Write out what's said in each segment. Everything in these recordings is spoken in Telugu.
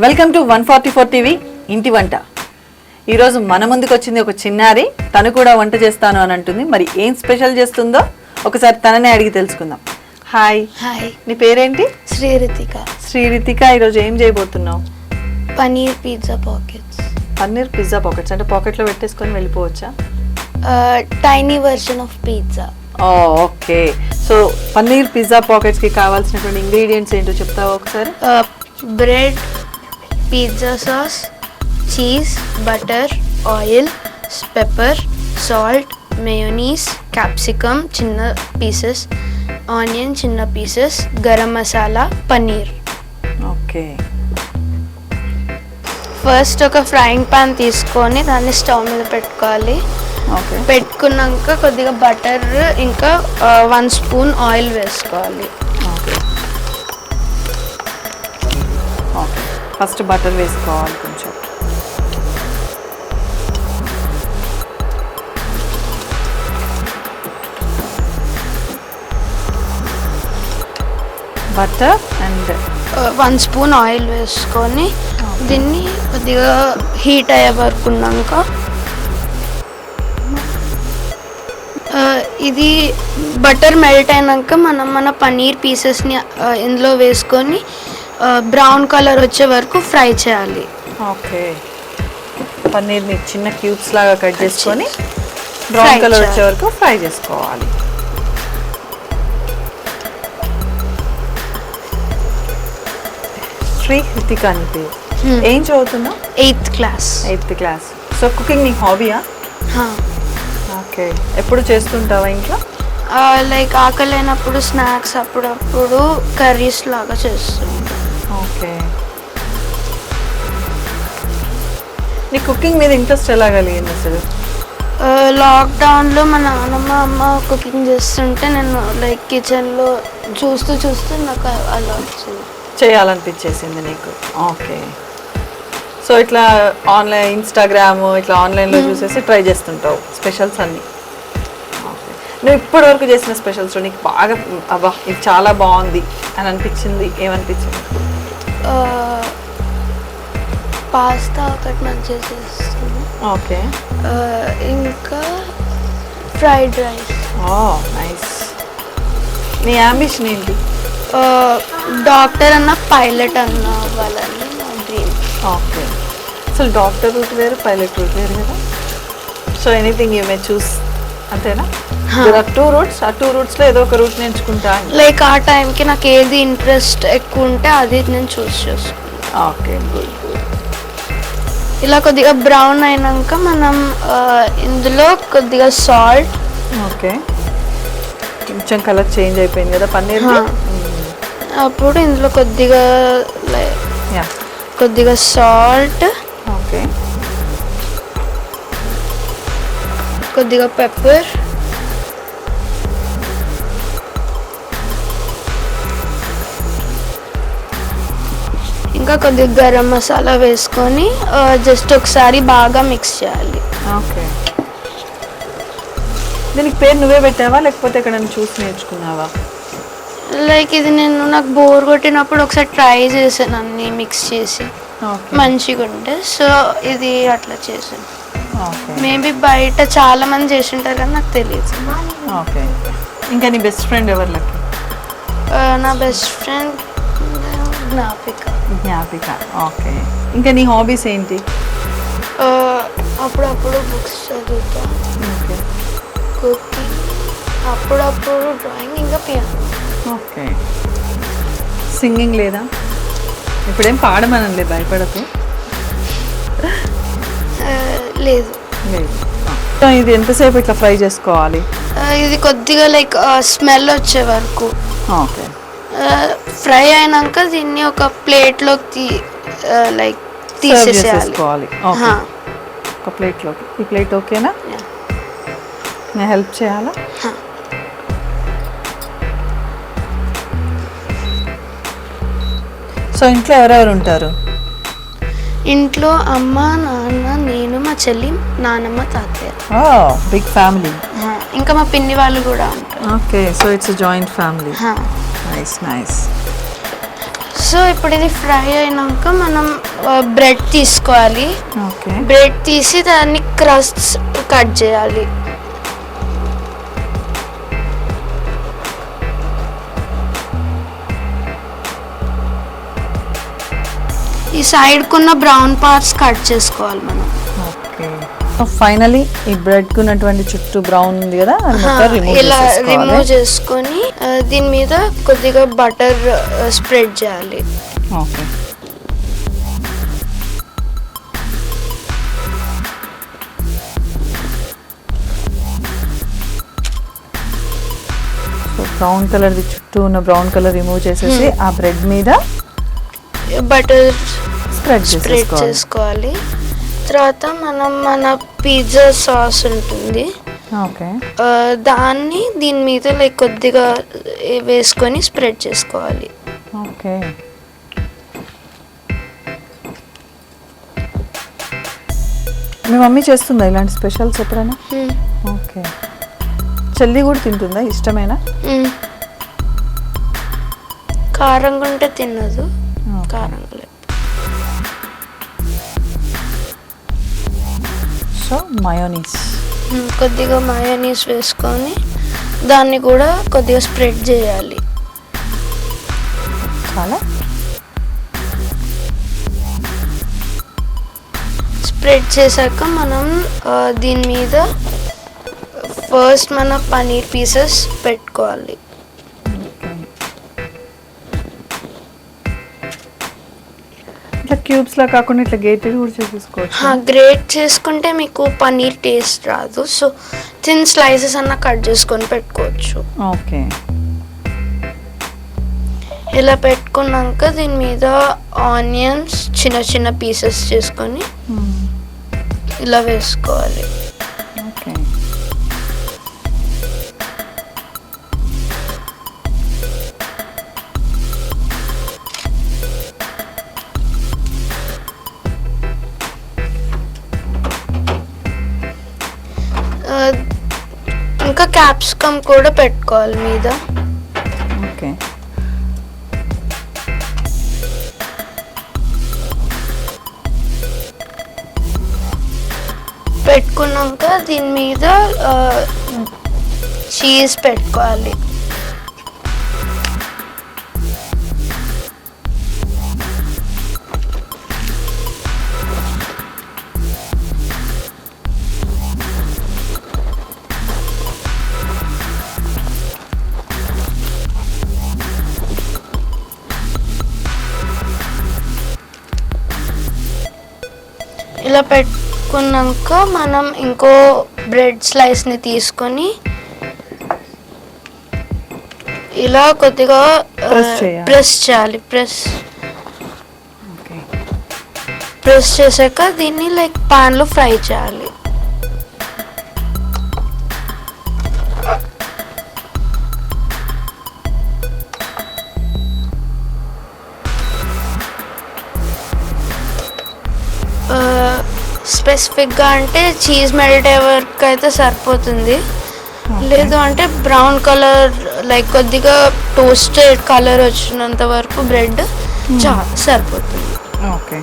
వెల్కమ్ టు 144 టీవీ ఇంటి వంట. ఈరోజు మన ముందుకు వచ్చింది ఒక చిన్నారి. తను కూడా వంట చేస్తాను అని అంటుంది. మరి ఏం స్పెషల్ చేస్తుందో ఒకసారి తననే అడిగి తెలుసుకుందాం. హాయ్. హాయ్, నీ పేరేంటి? శ్రీరితిక. శ్రీరితిక, ఈరోజు ఏం చేయబోతున్నావు? Paneer pizza pockets. Paneer pizza pockets అంటే పాకెట్లో పెట్టేసుకొని వెళ్ళిపోవచ్చా? Tiny version of pizza. Okay. So paneer pizza పాకెట్స్కి కావాల్సినటువంటి ఇంగ్రీడియంట్స్ ఏంటో చెప్తావా ఒకసారి? Bread, pizza sauce, cheese, butter, oil, pepper, salt, mayonnaise, capsicum చిన్న పీసెస్, ఆనియన్ చిన్న pieces, garam masala, paneer. Okay. First ఒక ఫ్రైయింగ్ పాన్ తీసుకొని దాన్ని స్టవ్ మీద పెట్టుకోవాలి. ఓకే. పెట్టుకున్నాక కొద్దిగా బటర్ ఇంకా 1 స్పూన్ ఆయిల్ వేసుకోవాలి. ఓకే. ఓకే, ఫస్ట్ బటర్ వేసుకోవాలి కొంచెం. బటర్ అండ్ 1 స్పూన్ ఆయిల్ వేసుకొని దీన్ని కొద్దిగా హీట్ అయ్యే వరకు ఉన్నాక ఇది బటర్ మెల్ట్ అయినాక మన పన్నీర్ పీసెస్ని ఇందులో వేసుకొని బ్రౌన్ కలర్ వచ్చే వరకు ఫ్రై చేయాలి. ఓకే. పన్నీర్ని చిన్న క్యూబ్స్ లాగా కట్ చేసుకొని బ్రౌన్ కలర్ వచ్చే వరకు ఫ్రై చేసుకోవాలి. శ్రీరితిక అని పేరు. ఏం చదువుతున్నావు? 8th class. 8th class. So cooking నీ హాబీయా? ఓకే. ఎప్పుడు చేస్తుంటావా ఇంట్లో? లైక్ ఆకలి అయినప్పుడు స్నాక్స్, అప్పుడప్పుడు కర్రీస్ లాగా చేస్తుంటా. ఓకే. నీ కుకింగ్ మీద ఇంట్రెస్ట్ ఎలా కలిగింది అసలు? లాక్డౌన్లో మా నాన్నమ్మ అమ్మ కుకింగ్ చేస్తుంటే నేను లైక్ కిచెన్లో చూస్తూ నాకు అలా వచ్చింది, చేయాలనిపించేసింది నీకు. ఓకే. సో ఇట్లా ఆన్లైన్ ఇన్స్టాగ్రామ్ ఇట్లా ఆన్లైన్లో చూసేసి ట్రై చేస్తుంటావు స్పెషల్స్ అన్నీ. ఓకే. నువ్వు ఇప్పటి వరకు చేసిన స్పెషల్స్ నీకు బాగా అబ్బా ఇది చాలా బాగుంది అని అనిపించింది ఏమనిపించింది? పాస్తా ఒకటి మంచిగా చేస్తాను. ఓకే. ఇంకా ఫ్రైడ్ రైస్. నైస్. నీ అంబిషన్ ఏంటి? డాక్టర్ అన్న పైలట్ అన్న అవ్వాలని నా డ్రీమ్. ఓకే. అసలు డాక్టర్ రూట్ వేరు, పైలట్ రూట్ వేరు కదా. సో ఎనీథింగ్ యూ మే చూస్, అంతేనా? There are 2 routes. ఆ 2 రూట్స్లో ఏదో ఒక రూట్ నేర్చుకుంటా. లైక్ ఆ టైంకి నాకు ఏది ఇంట్రెస్ట్ ఎక్కువ ఉంటే అది నేను చూస్ చేసుకున్నాను. Okay, good good. ఇలా కొద్దిగా బ్రౌన్ అయినాక మనం ఇందులో కొద్దిగా సాల్ట్. ఓకే. కొంచెం కలర్ చేంజ్ అయిపోయింది కదా పన్నీర్. అప్పుడు ఇందులో కొద్దిగా సాల్ట్. ఓకే. కొద్దిగా పెప్పర్, ఇంకా కొద్దిగా గరం మసాలా వేసుకొని జస్ట్ ఒకసారి బాగా మిక్స్ చేయాలి. ఓకే. దీనికి పేరు నువ్వే పెట్టావా లేకపోతే ఎక్కడైనా చూసి నేర్చుకున్నావా? లైక్ ఇది నాకు బోర్ కొట్టినప్పుడు ఒకసారి ట్రై చేశాను అన్ని మిక్స్ చేసి మంచిగా ఉంటే, సో ఇది అట్లా చేశాను. మేబీ బయట చాలా మంది చేసి ఉంటారు కానీ నాకు తెలియదు. ఓకే. ఇంకా నీ బెస్ట్ ఫ్రెండ్ ఎవరు? లెక్క నా బెస్ట్ ఫ్రెండ్ జ్ఞాపిక. ఓకే. ఇంకా నీ హాబీస్ ఏంటి? అప్పుడప్పుడు బుక్స్ చదువుతా. ఓకే. కుకింగ్, అప్పుడప్పుడు డ్రాయింగ్, ఇంకా పియానో. ఓకే. సింగింగ్ లేదా? ఇప్పుడేం పాడమనండి, భయపడకు. లేదు. ఇది ఎంతసేపు ఇట్లా ఫ్రై చేసుకోవాలి? ఇది కొద్దిగా లైక్ స్మెల్ వచ్చే వరకు. ఓకే. ఫ్రై అయినాక దీన్ని ఒక ప్లేట్లోకి లైక్ తీసేసేయాలి. ఒక ప్లేట్లోకి. ఈ ప్లేట్ ఓకేనా? నేను హెల్ప్ చేయాలా? సో ఇంట్లో ఎవరెవరు ఉంటారు? ఇంట్లో అమ్మ, నాన్న, నేను, మా చెల్లి, నానమ్మ, తాతయ్య. Big family. ఇంకా మా పిన్ని వాళ్ళు కూడా ఉంటారు. Okay. So it's joint family. Nice nice. So ఇప్పుడు ఇది ఫ్రై అయినాక మనం బ్రెడ్ తీసుకోవాలి. ఓకే. బ్రెడ్ తీసి దాన్ని క్రస్ట్స్ కట్ చేయాలి. ఈ సైడ్కున్న బ్రౌన్ పార్ట్స్ కట్ చేసుకోవాలి మనం. ఓకే. ఫైనలీ ఈ బ్రెడ్ కు ఉన్నటువంటి చుట్టూ బ్రౌన్ ఉంది కదా, ఇలా రిమూవ్ చేసుకొని దీని మీద కొద్దిగా బటర్ స్ప్రెడ్ చేయాలి. ఓకే. సో బ్రౌన్ కలర్ చుట్టూ ఉన్న బ్రౌన్ కలర్ రిమూవ్ చేసేసి ఆ బ్రెడ్ మీద బటర్ స్ప్రెడ్ చేసుకోవాలి. తర్వాత మనం మన పిజ్జా సాస్ ఉంటుంది, ఓకే, దాన్ని దీని మీద లైక్ కొద్దిగా వేసుకొని స్ప్రెడ్ చేసుకోవాలి. ఓకే. మీ మమ్మీ చేస్తుందా ఇలాంటి స్పెషల్స్ ఎప్పుడైనా? ఓకే. చెల్లి కూడా తింటుందా? ఇష్టమేనా? కారంగా ఉంటే తినదు, కారంగా లేదు. సో మయోనీస్, కొద్దిగా మయోనీస్ వేసుకొని దాన్ని కూడా కొద్దిగా స్ప్రెడ్ చేయాలి. చాలా స్ప్రెడ్ చేశాక మనం దీని మీద ఫస్ట్ మన పనీర్ పీసెస్ పెట్టుకోవాలి. ఇట్లా క్యూబ్స్ లా కాకుండా ఇట్లా గ్రేటెడ్ కూడా చేసేసుకోవచ్చు. గ్రేట్ చేసుకుంటే మీకు పనీర్ టేస్ట్ రాదు, సో థిన్ స్లైసెస్ అన్న కట్ చేసుకొని పెట్టుకోవచ్చు. ఓకే. ఇలా పెట్టుకున్నాక దీని మీద ఆనియన్స్ చిన్న చిన్న పీసెస్ చేసుకొని ఇలా వేసుకోవాలి. ఓకే. ఇంకా క్యాప్సికమ్ కూడా పెట్టుకోవాలి మీద. ఓకే. పెట్టుకున్నాక దీని మీద చీజ్ పెట్టుకోవాలి. ఇలా పెట్టుకున్నాక మనం ఇంకో బ్రెడ్ స్లైస్ని తీసుకొని ఇలా కొద్దిగా ప్రెస్ చేయాలి. ప్రెస్ చేశాక దీన్ని లైక్ పాన్లో ఫ్రై చేయాలి. స్పెసిఫిక్గా అంటే చీజ్ మెల్ట్ అయ్యే వరకు అయితే సరిపోతుంది, లేదు అంటే బ్రౌన్ కలర్ లైక్ కొద్దిగా టోస్టెడ్ కలర్ వచ్చినంత వరకు బ్రెడ్ సరిపోతుంది. ఓకే.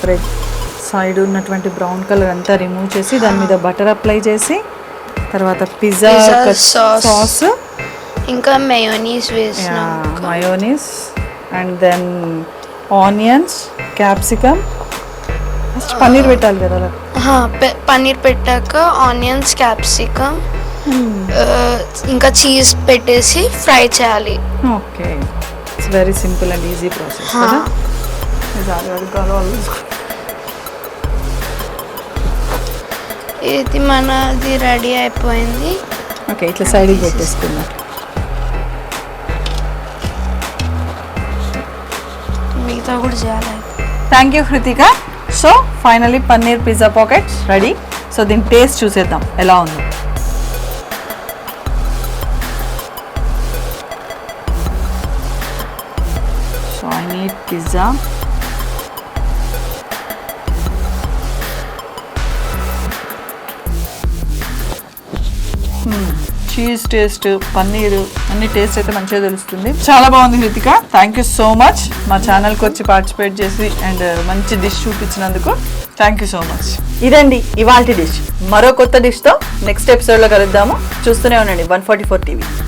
బ్రెడ్ సైడ్ ఉన్నటువంటి బ్రౌన్ కలర్ అంతా రిమూవ్ చేసి దాని మీద బటర్ అప్లై చేసి తర్వాత పిజ్జా సాస్ ఇంకా మయోనీస్ వేసిన mayonnaise and then onions, capsicum, paneer పెట్టాలి కదా. పన్నీర్ పెట్టాక ఆనియన్స్, క్యాప్సికమ్ ఇంకా చీజ్ పెట్టేసి ఫ్రై చేయాలి. Okay. It's very simple and easy process. ఇది మనది రెడీ అయిపోయింది. ఓకే. ఇట్లా సైడ్కి పెట్టేసుకున్నా. మిగతా కూడా చేయాలి. Thank you Kritika. So finally paneer pizza pockets ready. So దీని టేస్ట్ చూసేద్దాం ఎలా ఉందో. So I need pizza. Cheese taste, paneer అన్ని టేస్ట్ అయితే మంచిగా తెలుస్తుంది. చాలా బాగుంది Hrithika, thank you so much మా ఛానల్కి వచ్చి పార్టిసిపేట్ చేసి అండ్ మంచి డిష్ చూపించినందుకు థ్యాంక్ యూ సో మచ్. ఇదండి ఇవాల్టి డిష్. మరో కొత్త డిష్తో నెక్స్ట్ ఎపిసోడ్లో కలుద్దాము. చూస్తూనే ఉండండి 144 TV.